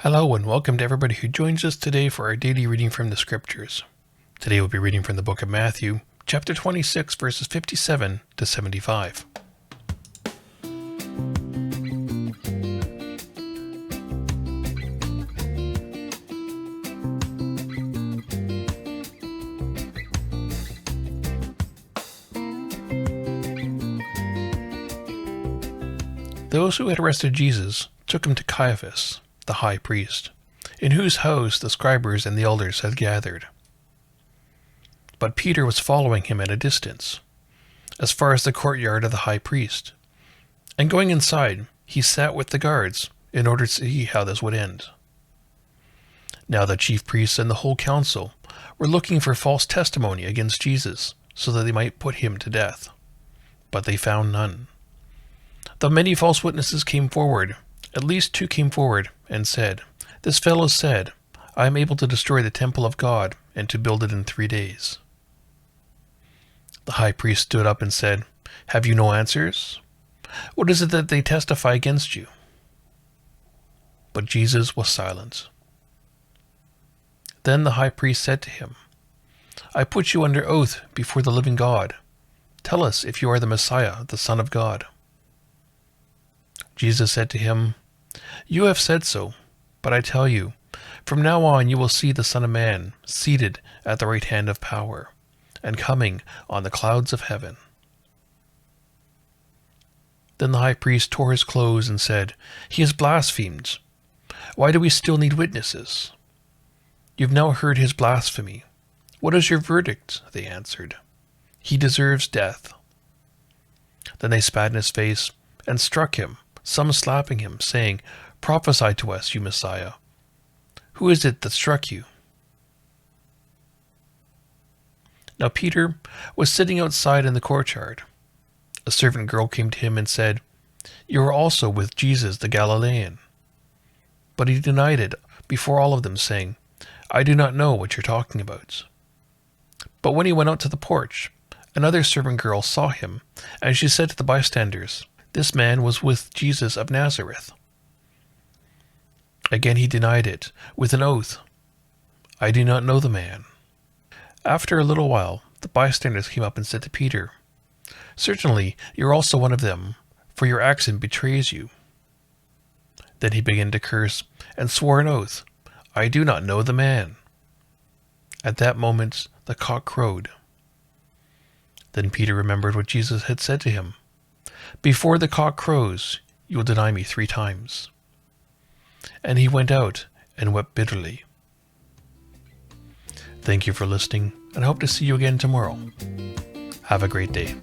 Hello and welcome to everybody who joins us today for our daily reading from the Scriptures. Today we'll be reading from the book of Matthew, chapter 26, verses 57 to 75. Those who had arrested Jesus took him to Caiaphas, the high priest, in whose house the scribes and the elders had gathered. But Peter was following him at a distance, as far as the courtyard of the high priest, and going inside, he sat with the guards in order to see how this would end. Now the chief priests and the whole council were looking for false testimony against Jesus, so that they might put him to death. But they found none. Though many false witnesses came forward, at least two came forward and said, "This fellow said, I am able to destroy the temple of God and to build it in 3 days." The high priest stood up and said, "Have you no answers? What is it that they testify against you?" But Jesus was silent. Then the high priest said to him, "I put you under oath before the living God. Tell us if you are the Messiah, the Son of God." Jesus said to him, "You have said so, but I tell you, from now on you will see the Son of Man seated at the right hand of power, and coming on the clouds of heaven." Then the high priest tore his clothes and said, "He has blasphemed. Why do we still need witnesses? You've now heard his blasphemy. What is your verdict?" They answered, "He deserves death." Then they spat in his face and struck him, some slapping him, saying, "Prophesy to us, you Messiah. Who is it that struck you?" Now Peter was sitting outside in the courtyard. A servant girl came to him and said, "You are also with Jesus the Galilean." But he denied it before all of them, saying, "I do not know what you're talking about." But when he went out to the porch, another servant girl saw him, and she said to the bystanders, "This man was with Jesus of Nazareth." Again he denied it with an oath, "I do not know the man." After a little while, the bystanders came up and said to Peter, "Certainly you're also one of them, for your accent betrays you." Then he began to curse and swore an oath, "I do not know the man." At that moment the cock crowed. Then Peter remembered what Jesus had said to him, "Before the cock crows, you will deny me 3 times." And he went out and wept bitterly. Thank you for listening, and I hope to see you again tomorrow. Have a great day.